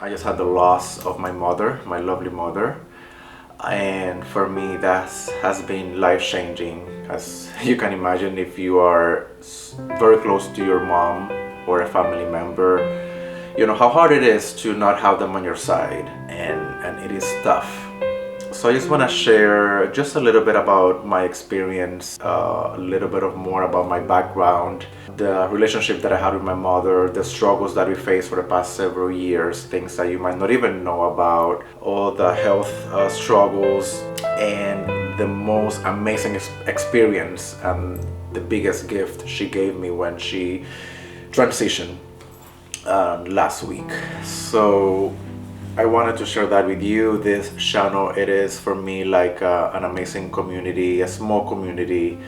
I just had the loss of my mother, my lovely mother. And for me, that has been life-changing. As you can imagine, if you are very close to your mom or a family member, you know how hard it is to not have them on your side, and it is tough. So I just want to share just a little bit about my experience, a little bit more about my background, the relationship that I had with my mother, the struggles that we faced for the past several years, things that you might not even know about, all the health struggles, and the most amazing experience and the biggest gift she gave me when she transitioned last week. So I wanted to share that with you. This channel, it is for me like an amazing community, a small community,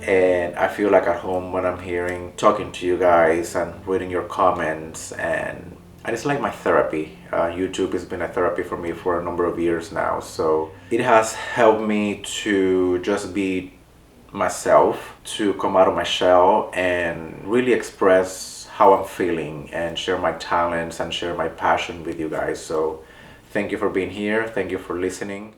and I feel like at home when I'm talking to you guys and reading your comments, and it's like my therapy. YouTube has been a therapy for me for a number of years now, so it has helped me to just be myself, to come out of my shell and really express how I'm feeling and share my talents and share my passion with you guys. So thank you for being here. Thank you for listening.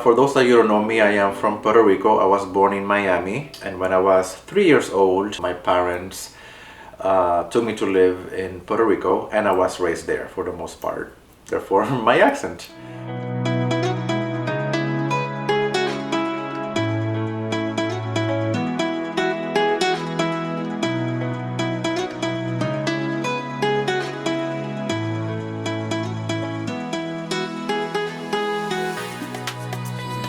For those that you don't know me, I am from Puerto Rico. I was born in Miami, and when I was 3 years old, my parents took me to live in Puerto Rico, and I was raised there for the most part. Therefore, my accent.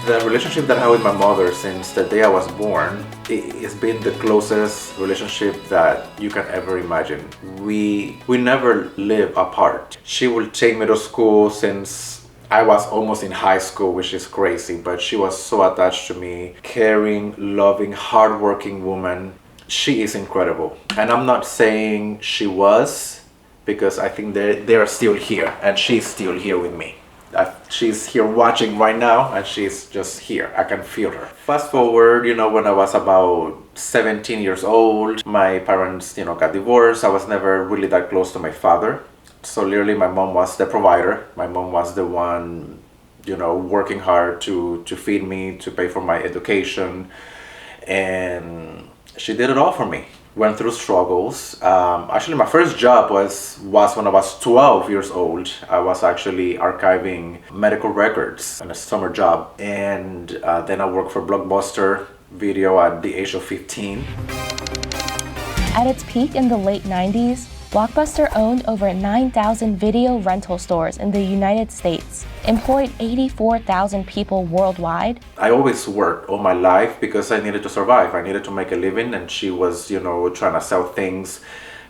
The relationship that I have with my mother since the day I was born, it's been the closest relationship that you can ever imagine. We never live apart. She will take me to school since I was almost in high school, which is crazy, but she was so attached to me. Caring, loving, hardworking woman. She is incredible. And I'm not saying she was, because I think they are still here, and she's still here with me. She's here watching right now, and she's just here. I can feel her. Fast forward, you know, when I was about 17 years old, my parents, you know, got divorced. I was never really that close to my father. So literally my mom was the provider. My mom was the one, you know, working hard to feed me, to pay for my education. And she did it all for me. Went through struggles. Actually, my first job was when I was 12 years old. I was actually archiving medical records on a summer job, and then I worked for Blockbuster Video at the age of 15. At its peak in the late 90s, Blockbuster owned over 9,000 video rental stores in the United States, employed 84,000 people worldwide. I always worked all my life because I needed to survive. I needed to make a living, and she was, you know, trying to sell things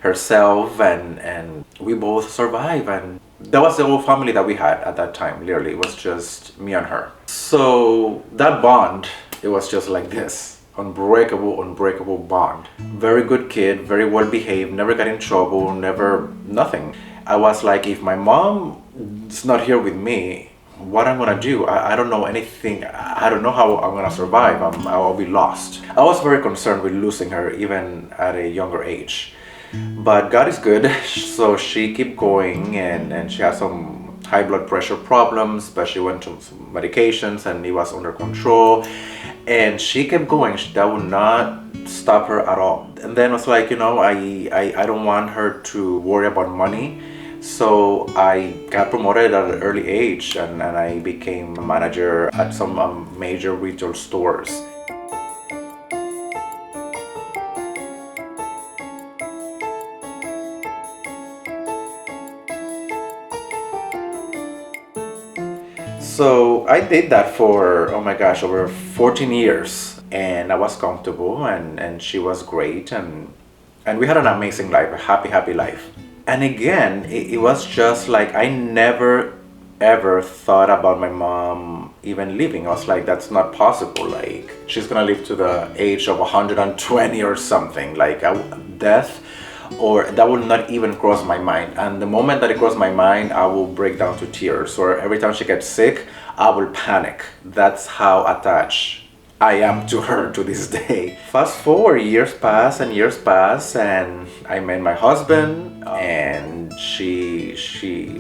herself, and we both survived. And that was the whole family that we had at that time. Literally, it was just me and her. So that bond, it was just like this. Unbreakable bond. Very good kid, very well behaved, never got in trouble, never nothing. I was like, if my mom is not here with me, what I'm gonna do? I don't know anything. I don't know how I'm gonna survive. I'll be lost. I was very concerned with losing her even at a younger age. But God is good, so she kept going, and she had some high blood pressure problems, but she went to some medications and it was under control, and she kept going. That would not stop her at all. And then it was like, you know, I don't want her to worry about money, so I got promoted at an early age, and I became a manager at some major retail stores. So I did that for, oh my gosh, over 14 years, and I was comfortable, and she was great, and we had an amazing life, a happy life. And again, it was just like I never ever thought about my mom even leaving. I was like, that's not possible. Like, she's gonna live to the age of 120 or something. Like, death or that will not even cross my mind. And the moment that it crosses my mind, I will break down to tears. Or every time she gets sick, I will panic. That's how attached I am to her to this day. Fast forward, years pass, and I met my husband, and she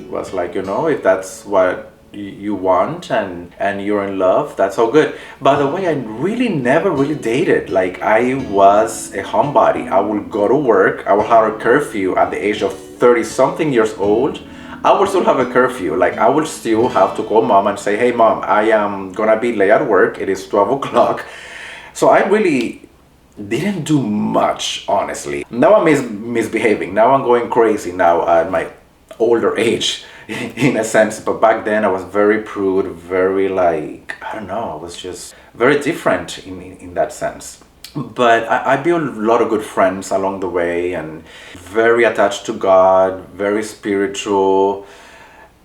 was like, you know, if that's what you want and you're in love, that's all good. By the way, I really never really dated. Like, I was a homebody. I would go to work, I would have a curfew at the age of 30 something years old. I would still have a curfew. Like, I would still have to call mom and say, hey mom, I am gonna be late at work, it is 12 o'clock. So I really didn't do much, honestly. Now I'm misbehaving, now I'm going crazy now at my older age, in a sense. But back then I was very prude, very, like, I don't know, I was just very different in that sense. But I built a lot of good friends along the way, and very attached to God, very spiritual,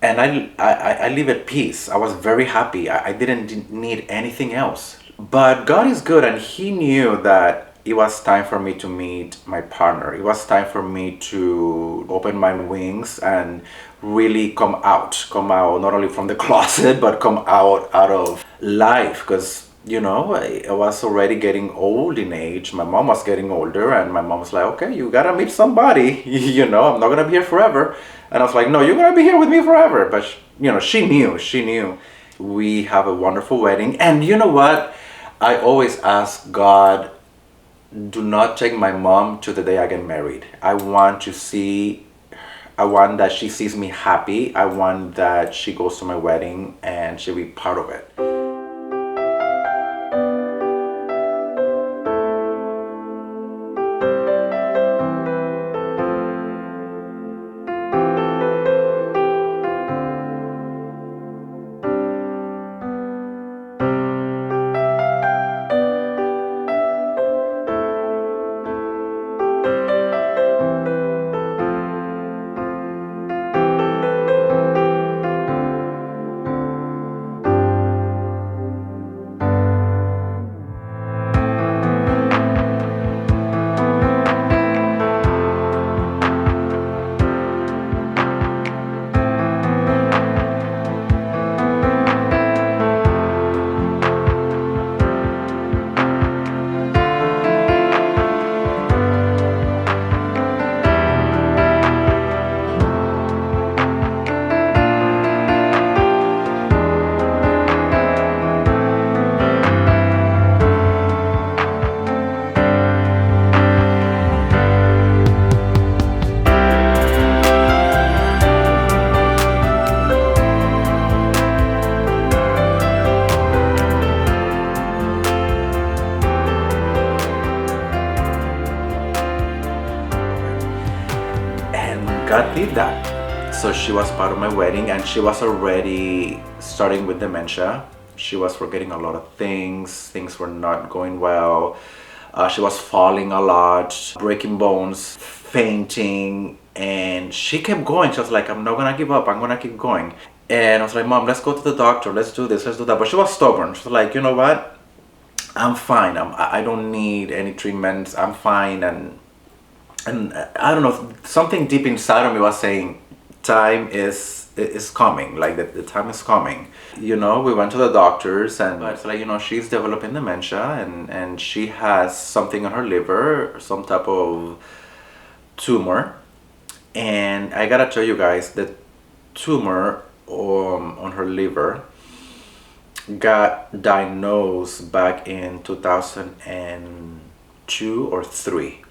and I live at peace. I was very happy. I didn't need anything else. But God is good, and He knew that it was time for me to meet my partner. It was time for me to open my wings and really come out not only from the closet, but come out of life. Because, you know, I was already getting old in age. My mom was getting older, and my mom was like, okay, you gotta meet somebody. You know, I'm not gonna be here forever. And I was like, no, you're gonna be here with me forever. But, you know, she knew. We have a wonderful wedding. And you know what? I always ask God, do not take my mom to the day I get married. I want that she sees me happy. I want that she goes to my wedding and she'll be part of it. God did that. So she was part of my wedding, and she was already starting with dementia. She was forgetting a lot of things. Things were not going well. She was falling a lot, breaking bones, fainting, and she kept going. She was like, I'm not gonna give up, I'm gonna keep going. And I was like, Mom, let's go to the doctor, let's do this, let's do that. But she was stubborn. She was like, you know what? I'm fine. I don't need any treatments. I'm fine. And I don't know, something deep inside of me was saying, time is coming, like the time is coming. You know, we went to the doctors, and it's like, you know, she's developing dementia, and she has something on her liver, some type of tumor. And I gotta tell you guys, the tumor on her liver got diagnosed back in 2002 or 3.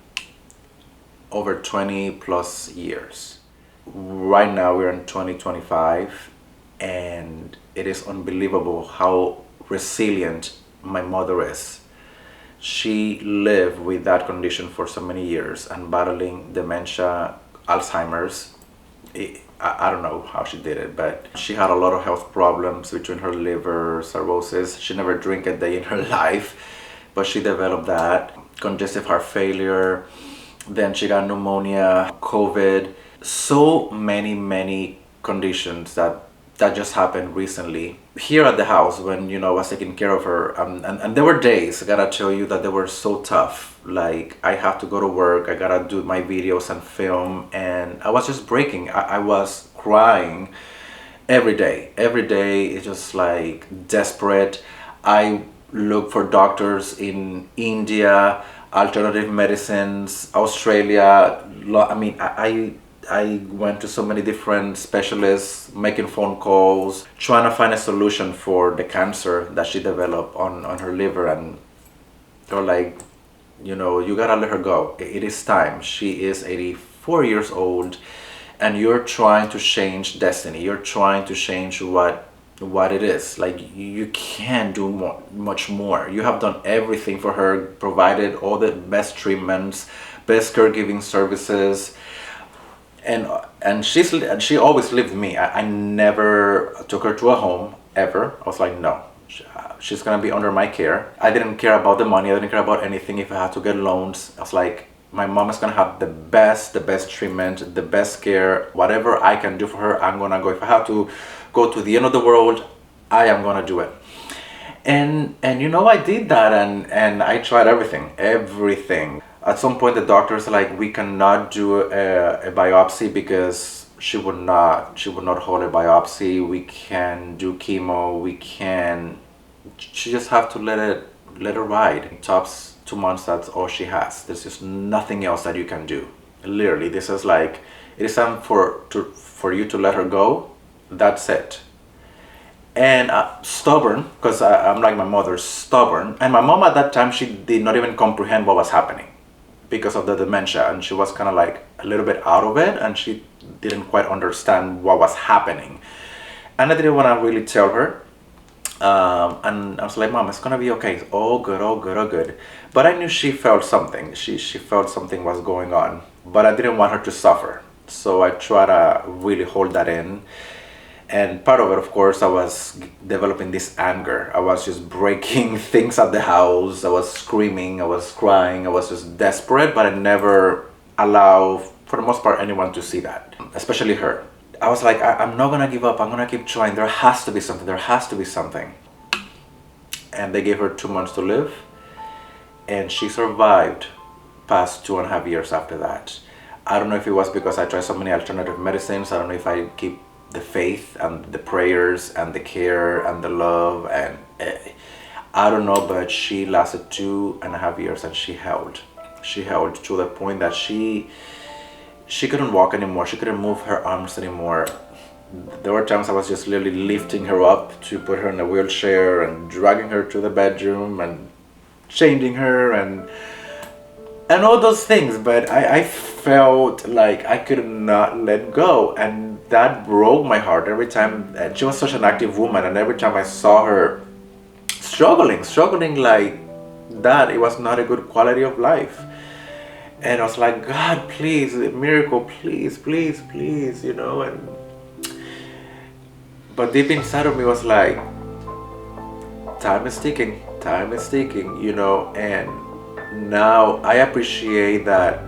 Over 20 plus years. Right now we're in 2025, and it is unbelievable how resilient my mother is. She lived with that condition for so many years and battling dementia, Alzheimer's. I don't know how she did it, but she had a lot of health problems between her liver, cirrhosis. She never drank a day in her life, but she developed that. Congestive heart failure. Then she got pneumonia, COVID, so many conditions that that just happened recently here at the house when, you know, I was taking care of her. And there were days, I gotta tell you, that they were so tough. Like, I have to go to work, I gotta do my videos and film, and I was just breaking. I was crying every day. Every day is just like desperate. I look for doctors in India, alternative medicines, Australia. I mean, I went to so many different specialists, making phone calls, trying to find a solution for the cancer that she developed on her liver. And they're like, you know, you gotta let her go. It is time. She is 84 years old, and you're trying to change destiny. You're trying to change what it is. Like, you can't do much more. You have done everything for her, provided all the best treatments, best caregiving services, and she always lived with me. I never took her to a home ever. I was like, no, she's gonna be under my care. I didn't care about the money. I didn't care about anything. If I had to get loans, I was like, my mom is gonna have the best treatment, the best care. Whatever I can do for her, I'm gonna go. If I have to go to the end of the world, I am gonna do it. And you know, I did that, and I tried everything. At some point, the doctors are like, we cannot do a biopsy because she would not hold a biopsy. We can do chemo. She just have to let her ride. Tops 2 months, that's all she has. There's just nothing else that you can do. Literally, this is like, it is time for you to let her go. That's it. And stubborn, because I'm like my mother, stubborn. And my mom at that time, she did not even comprehend what was happening because of the dementia, and she was kind of like a little bit out of it, and she didn't quite understand what was happening. And I didn't want to really tell her. And I was like, Mom, it's gonna be okay. It's all good, all good, all good. But I knew she felt something. She felt something was going on, but I didn't want her to suffer. So I tried to really hold that in. And part of it, of course, I was developing this anger. I was just breaking things at the house. I was screaming, I was crying, I was just desperate, but I never allow, for the most part, anyone to see that, especially her. I was like, I'm not gonna give up, I'm gonna keep trying. There has to be something, there has to be something. And they gave her 2 months to live, and she survived past 2.5 years after that. I don't know if it was because I tried so many alternative medicines. I don't know if I keep the faith and the prayers and the care and the love, and I don't know, but she lasted 2.5 years, and she held to the point that she couldn't walk anymore. She couldn't move her arms anymore. There were times I was just literally lifting her up to put her in a wheelchair and dragging her to the bedroom and changing her and all those things, but I felt like I could not let go, and that broke my heart every time. She was such an active woman, and every time I saw her struggling like that, it was not a good quality of life. And I was like, God, please, a miracle, please, please, please, you know. But deep inside of me was like, time is ticking, you know. And now I appreciate that.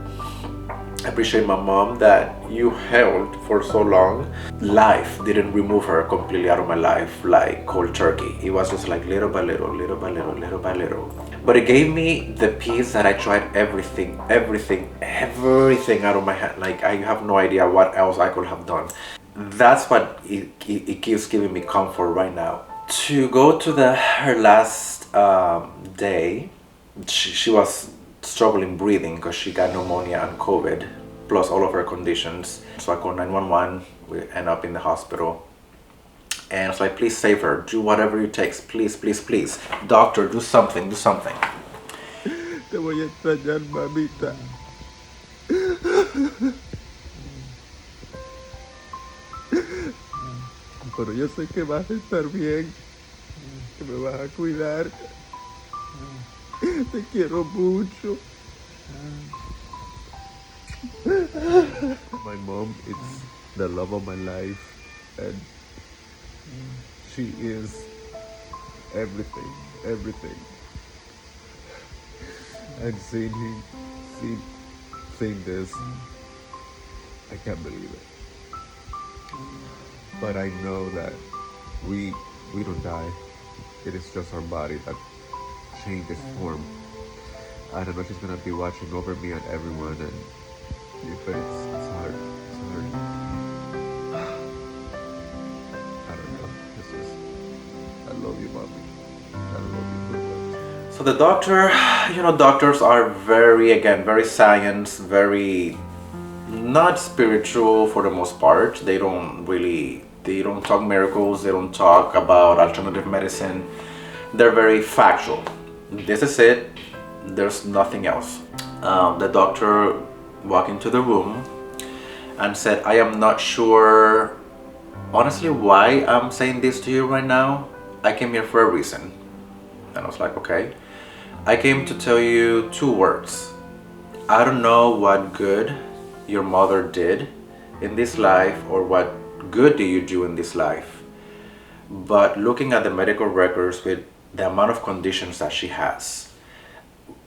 I appreciate my mom that you held for so long. Life didn't remove her completely out of my life like cold turkey. It was just like little by little, little by little, little by little. But it gave me the peace that I tried everything out of my hand. Like, I have no idea what else I could have done. That's what it keeps giving me comfort right now. To go to her last day, she was struggling breathing because she got pneumonia and COVID, plus all of her conditions. So I called 911. We end up in the hospital, and I was like, please save her, do whatever it takes, please, please, please. Doctor, do something, do something. Te voy a extrañar, mamita. Pero yo sé que vas a estar bien, que me vas a cuidar. Te quiero mucho. My mom is the love of my life, and she is everything. And seeing this, I can't believe it. But I know that we we don't die. It is just our body that changes form. I don't know if she's gonna be watching over me and everyone, and but it's hard. It's hard. I don't know. It's just I love you, mommy. I love you so much. So the doctor, doctors are very science, very not spiritual for the most part. They don't talk miracles, they don't talk about alternative medicine. They're very factual. This is it, there's nothing else. The doctor walked into the room and said, I am not sure honestly why I'm saying this to you right now. I came here for a reason. And I was like, okay. I came to tell you 2 words. I don't know what good your mother did in this life or what good do you do in this life, but looking at the medical records with the amount of conditions that she has,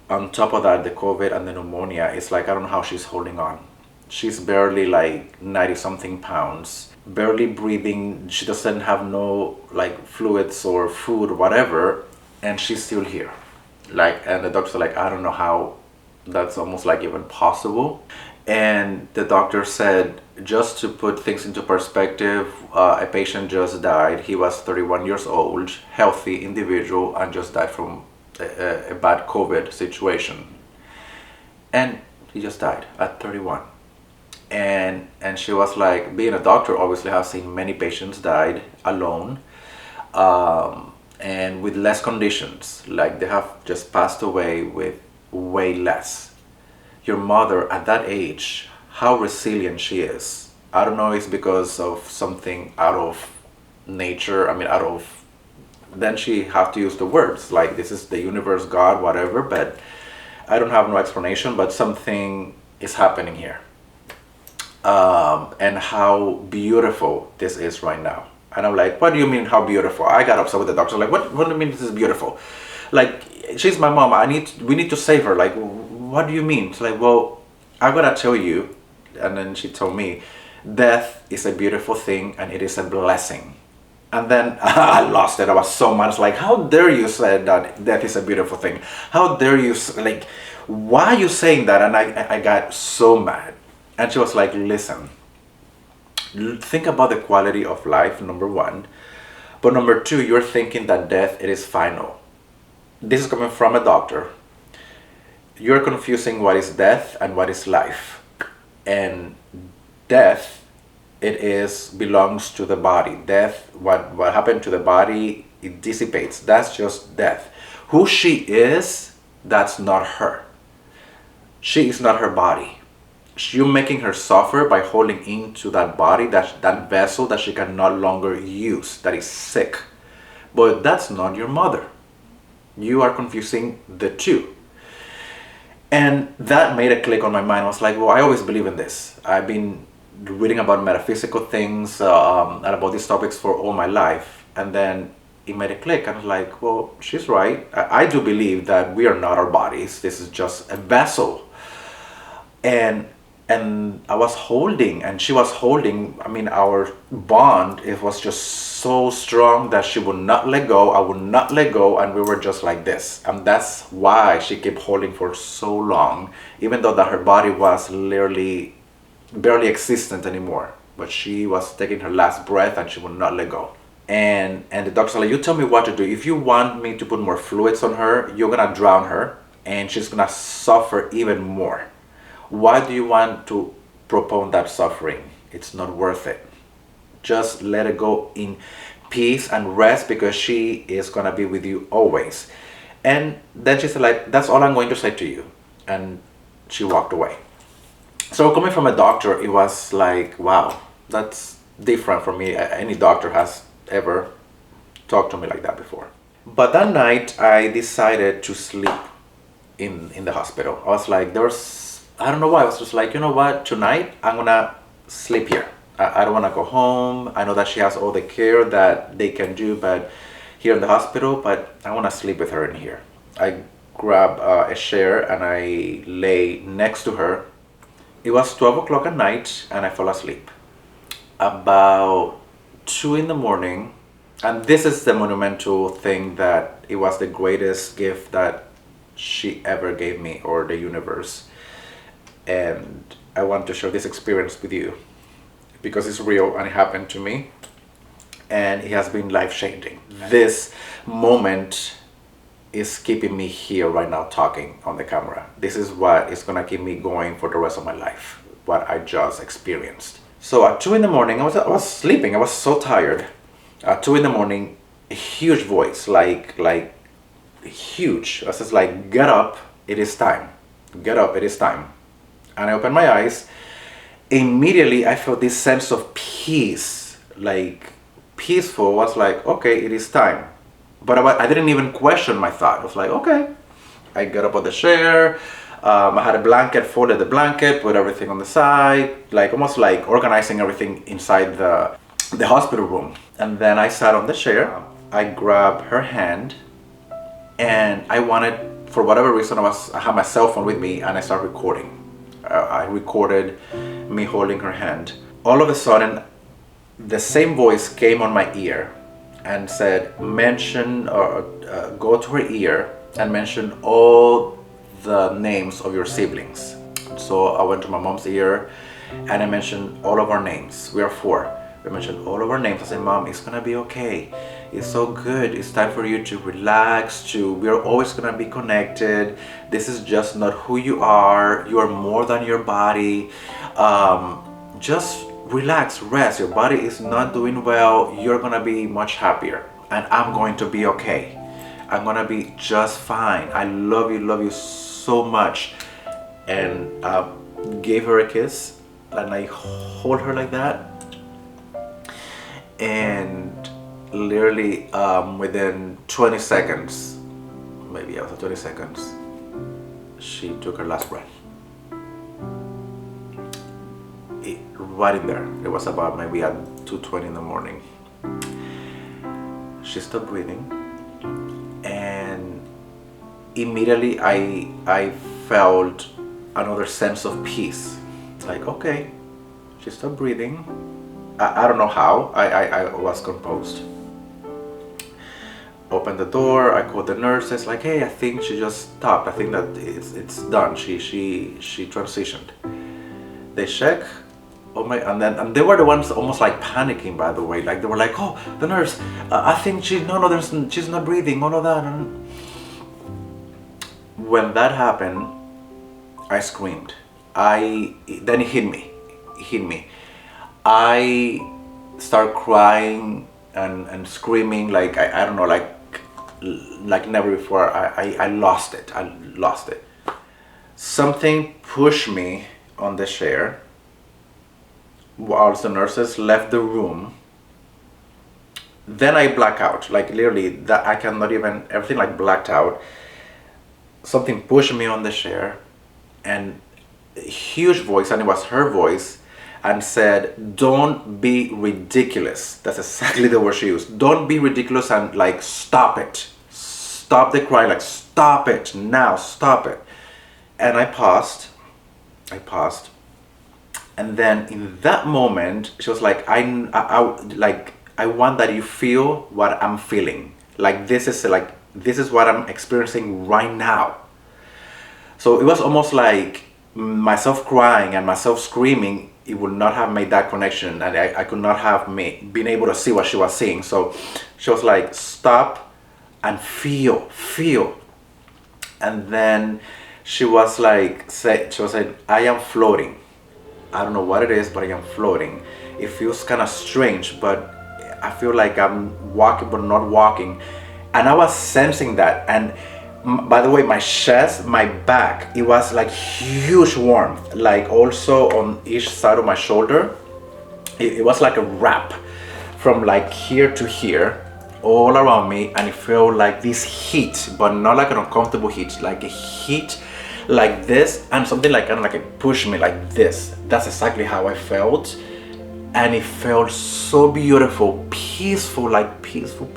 on top of that the COVID and the pneumonia, it's like I don't know how she's holding on. She's barely like 90 something pounds, barely breathing. She doesn't have no like fluids or food or whatever, and she's still here. And the doctor's like, I don't know how that's almost like even possible. And the doctor said, just to put things into perspective, a patient just died. He was 31 years old, healthy individual, and just died from a bad COVID situation. And he just died at 31. And she was like, being a doctor, obviously have seen many patients died alone, and with less conditions, like they have just passed away with way less. Your mother at that age, how resilient she is. I don't know if it's because of something out of nature, then she have to use the words like this is the universe, God, whatever, but I don't have no explanation, but something is happening here. And how beautiful this is right now. And I'm like, what do you mean how beautiful? I got upset with the doctor, like, what do you mean this is beautiful? Like, she's my mom, we need to save her. Like, what do you mean? It's like, well, I gotta tell you. And then she told me, death is a beautiful thing and it is a blessing. And then I lost it. I was so mad. It's like, how dare you say that death is a beautiful thing? How dare you, like, why are you saying that? And I got so mad. And she was like, listen, think about the quality of life, number 1. But number 2, you're thinking that death, it is final. This is coming from a doctor. You're confusing what is death and what is life. And death, it belongs to the body. Death, what happened to the body, it dissipates. That's just death. Who she is, that's not her. She is not her body. You're making her suffer by holding into that body, that vessel that she can no longer use, that is sick. But that's not your mother. You are confusing the 2. And that made a click on my mind. I was like, well, I always believe in this. I've been reading about metaphysical things and about these topics for all my life. And then it made a click. And I was like, well, she's right. I do believe that we are not our bodies. This is just a vessel. And I was holding, and she was holding, our bond, it was just so strong that she would not let go, I would not let go, and we were just like this. And that's why she kept holding for so long, even though that her body was literally barely existent anymore. But she was taking her last breath and she would not let go. And the doctor's like, you tell me what to do. If you want me to put more fluids on her, you're gonna drown her and she's gonna suffer even more. Why do you want to propone that suffering? It's not worth it. Just let it go in peace and rest, because she is gonna be with you always. And then she said, like, that's all I'm going to say to you. And she walked away. So coming from a doctor, it was like, wow, that's different from me. Any doctor has ever talked to me like that before. But that night I decided to sleep in the hospital. I was like, I don't know why, I was just like, you know what, tonight I'm gonna sleep here. I don't want to go home. I know that she has all the care that they can do, but here in the hospital, but I want to sleep with her in here. I grabbed a chair and I lay next to her. It was 12 o'clock at night and I fell asleep. About 2 in the morning, and this is the monumental thing that it was the greatest gift that she ever gave me, or the universe. And I want to share this experience with you because it's real and it happened to me, and it has been life-changing. This moment is keeping me here right now talking on the camera. This is what is gonna keep me going for the rest of my life, what I just experienced. So at 2 in the morning, I was sleeping, I was so tired. At 2 in the morning, a huge voice, like huge. It was just like, get up, it is time. Get up, it is time. And I opened my eyes. Immediately, I felt this sense of peace, like peaceful. I was like, okay, it is time. But I didn't even question my thought. I was like, okay. I got up on the chair. I had a blanket, folded the blanket, put everything on the side, like almost like organizing everything inside the hospital room. And then I sat on the chair. I grabbed her hand, and I wanted, for whatever reason, I had my cell phone with me, and I started recording. I recorded me holding her hand. All of a sudden, the same voice came on my ear and said, mention, or go to her ear and mention all the names of your siblings. So I went to my mom's ear and I mentioned all of our names. We are 4. I mentioned all of our names. I said, Mom, it's gonna be okay. It's so good. It's time for you to relax. We are always gonna be connected. This is just not who you are. You are more than your body. Just relax, rest. Your body is not doing well. You're gonna be much happier, and I'm going to be okay. I'm gonna be just fine. I love you so much. And I gave her a kiss, and I hold her like that. And literally within 20 seconds, maybe after 20 seconds, she took her last breath. Right in there. It was about maybe at 2:20 in the morning. She stopped breathing, and immediately I felt another sense of peace. Like, okay, she stopped breathing. I don't know how. I was composed. Opened the door. I called the nurses. Like, hey, I think she just stopped. I think that it's done. She transitioned. They check. Oh my! And they were the ones almost like panicking. By the way, like they were like, oh, the nurse. I think she's not breathing. All of that. And when that happened, I screamed. Then it hit me. It hit me. I started crying and screaming like I don't know, like never before. I lost it. I lost it. Something pushed me on the chair while the nurses left the room. Then I black out, like literally that I cannot even, everything like blacked out. Something pushed me on the chair, and a huge voice, and it was her voice, and said, don't be ridiculous. That's exactly the word she used. Don't be ridiculous, and like, stop it. Stop the crying, like, stop it now, stop it. And I paused. And then in that moment, she was like, I want that you feel what I'm feeling. Like, this is what I'm experiencing right now. So it was almost like myself crying and myself screaming, it would not have made that connection, and I could not have been able to see what she was seeing. So she was like, stop and feel. And then she was like, saying, I am floating. I don't know what it is, but I am floating. It feels kind of strange, but I feel like I'm walking but not walking. And I was sensing that. And by the way, my chest, my back, it was like huge warmth, like also on each side of my shoulder. It was like a wrap from like here to here, all around me, and it felt like this heat, but not like an uncomfortable heat, like a heat like this, and something like, kind of like it pushed me like this. That's exactly how I felt. And it felt so beautiful, peaceful, like peaceful.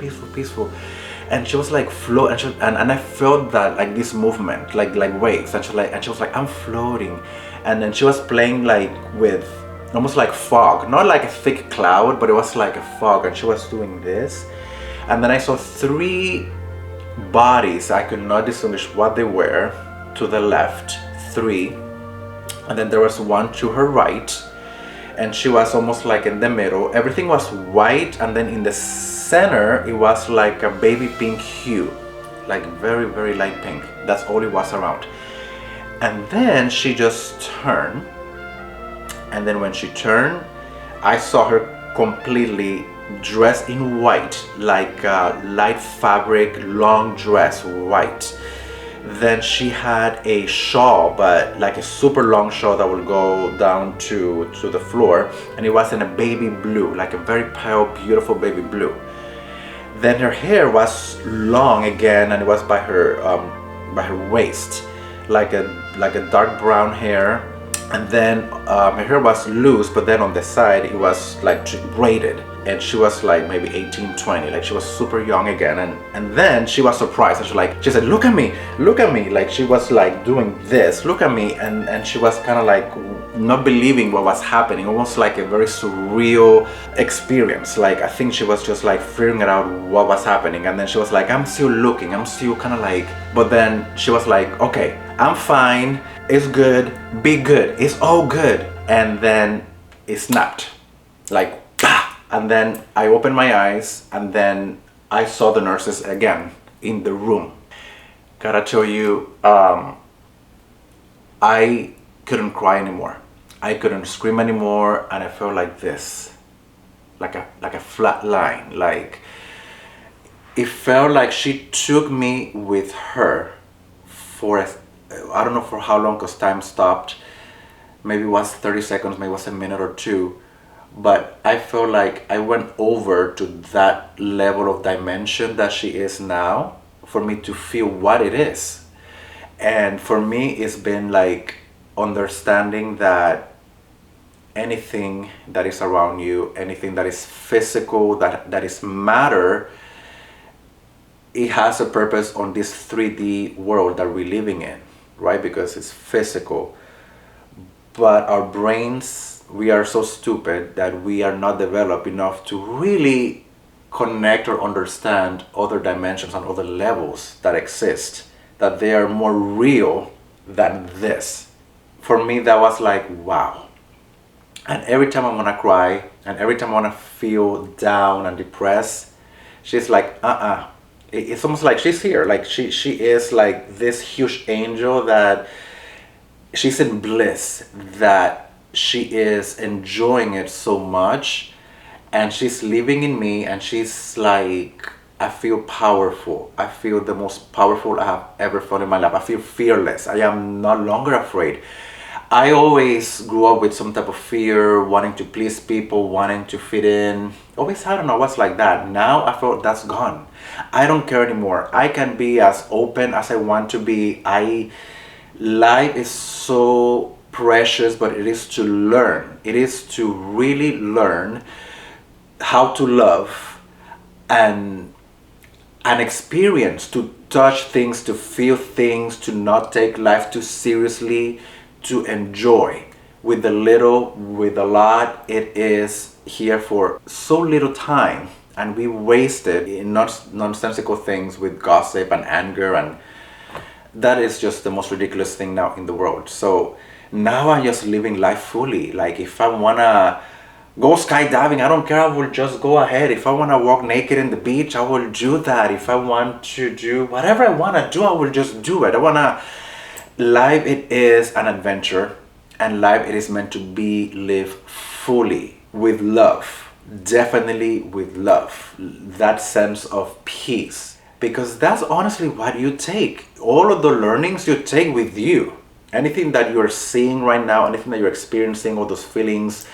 And she was like float, and I felt that, like this movement, like waves, and she was like, I'm floating. And then she was playing like with almost like fog, not like a thick cloud, but it was like a fog, and she was doing this. And then I saw 3 bodies. I could not distinguish what they were. To the left, 3, and then there was one to her right, and she was almost like in the middle. Everything was white, and then in the center it was like a baby pink hue, like very, very light pink. That's all it was around. And then she just turned, and then when she turned, I saw her completely dressed in white, like a light fabric, long dress, white. Then she had a shawl, but like a super long shawl that would go down to the floor, and it was in a baby blue, like a very pale, beautiful baby blue. Then her hair was long again, and it was by her waist, like a dark brown hair. And then her hair was loose, but then on the side it was like braided, and she was like maybe 18, 20, like she was super young again. And then she was surprised, and she said, look at me, like she was like doing this, look at me. And she was kind of like not believing what was happening, almost like a very surreal experience. Like I think she was just like figuring out what was happening. And then she was like, I'm still looking, I'm still kind of like, but then she was like, okay, I'm fine, it's good, be good, it's all good. And then it snapped, like, bah! And then I opened my eyes, and then I saw the nurses again in the room. Gotta tell you, I couldn't cry anymore. I couldn't scream anymore, and I felt like this, like a flat line. Like it felt like she took me with her for I don't know for how long, because time stopped. Maybe it was 30 seconds, maybe it was a minute or 2. But I felt like I went over to that level of dimension that she is now, for me to feel what it is. And for me, it's been like understanding that anything that is around you, anything that is physical, that is matter, it has a purpose on this 3D world that we're living in, right? Because it's physical. But our brains, we are so stupid that we are not developed enough to really connect or understand other dimensions and other levels that exist, that they are more real than this. For me, that was like, wow. And every time I want to cry, and every time I want to feel down and depressed, she's like, it's almost like she's here. Like she is like this huge angel that she's in bliss, that she is enjoying it so much, and she's living in me, and she's like, I feel powerful. I feel the most powerful I have ever felt in my life. I feel fearless. I am no longer afraid. I always grew up with some type of fear, wanting to please people, wanting to fit in. Always, I don't know, what's like that. Now I feel that's gone. I don't care anymore. I can be as open as I want to be. Life is so precious, but it is to learn. It is to really learn how to love and experience, to touch things, to feel things, to not take life too seriously, to enjoy with the little, with a lot. It is here for so little time, and we waste it in nonsensical things with gossip and anger, and that is just the most ridiculous thing now in the world. So now I'm just living life fully. Like if I wanna go skydiving, I don't care, I will just go ahead. If I wanna walk naked in the beach, I will do that. If I want to do whatever I wanna do, I will just do it. Life, it is an adventure, and life, it is meant to be lived fully with love. Definitely with love. That sense of peace. Because that's honestly what you take. All of the learnings you take with you. Anything that you're seeing right now, anything that you're experiencing, all those feelings,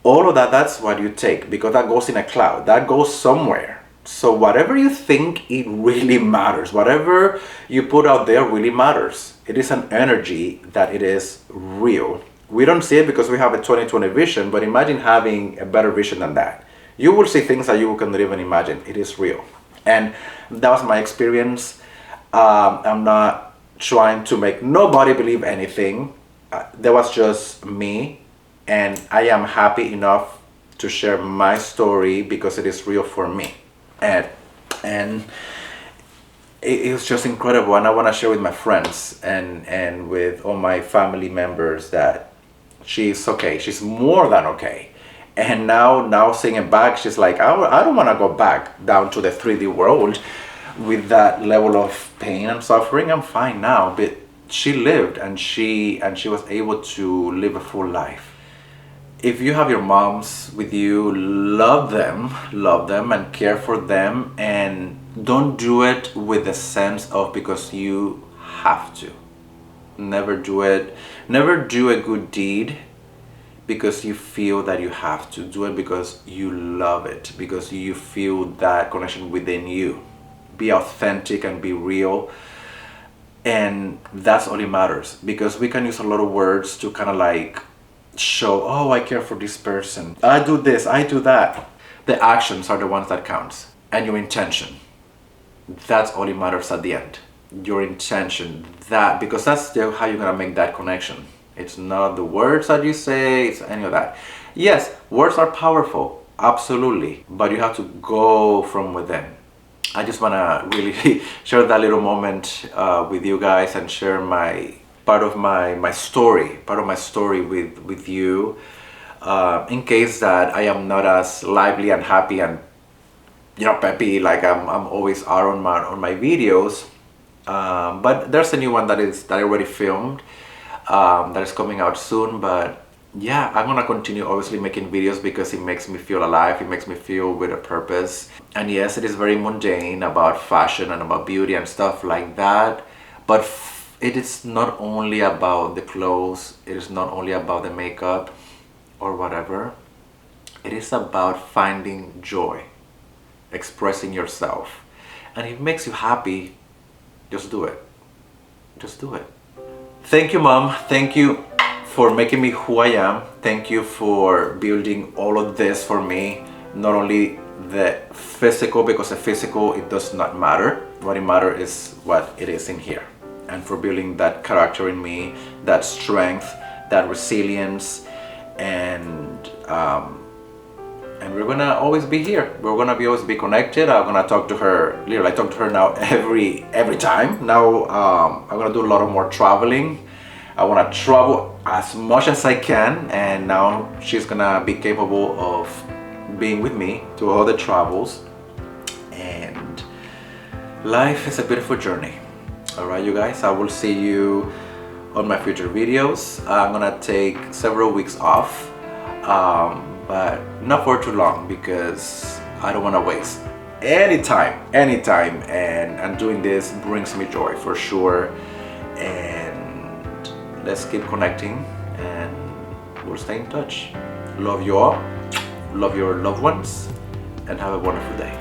all of that, that's what you take. Because that goes in a cloud. That goes somewhere. So whatever you think, it really matters. Whatever you put out there really matters. It is an energy that it is real. We don't see it because we have a 20/20 vision, but imagine having a better vision than that. You will see things that you cannot even imagine. It is real. And that was my experience. I'm not trying to make nobody believe anything. There was just me and I am happy enough to share my story because it is real for me. And it was just incredible, and I want to share with my friends and with all my family members that she's okay. She's more than okay. And now seeing it back, she's like, I don't want to go back down to the 3D world with that level of pain and suffering. I'm fine now. But she lived, and she was able to live a full life. If you have your moms with you, love them and care for them, and don't do it with the sense of because you have to. Never do it. Never do a good deed because you feel that you have to. Do it because you love it, because you feel that connection within you. Be authentic and be real, and that's all it matters, because we can use a lot of words to kind of like show, oh, I care for this person, I do this, I do that. The actions are the ones that counts, and your intention. That's all it matters at the end. Your intention, that, because that's how you're gonna make that connection. It's not the words that you say, it's any of that. Yes, words are powerful, absolutely, but you have to go from within. I just wanna really share that little moment with you guys and share part of my story with you, in case that I am not as lively and happy and peppy like I'm always on my videos, but there's a new one that I already filmed, that is coming out soon. But yeah, I'm gonna continue obviously making videos because it makes me feel alive, it makes me feel with a purpose. And yes, it is very mundane about fashion and about beauty and stuff like that, but it is not only about the clothes, it is not only about the makeup or whatever. It is about finding joy, expressing yourself. And if it makes you happy, just do it. Just do it. Thank you, Mom. Thank you for making me who I am. Thank you for building all of this for me. Not only the physical, because the physical, it does not matter. What it matters is what it is in here. And for building that character in me, that strength, that resilience, and we're gonna always be here. We're gonna always be connected. I'm gonna talk to her. Literally, I talk to her now every time. Now I'm gonna do a lot of more traveling. I wanna travel as much as I can, and now she's gonna be capable of being with me to all the travels. And life is a beautiful journey. Alright, you guys, I will see you on my future videos. I'm gonna take several weeks off, but not for too long, because I don't want to waste any time, and doing this brings me joy for sure. And let's keep connecting, and we'll stay in touch. Love you all, love your loved ones, and have a wonderful day.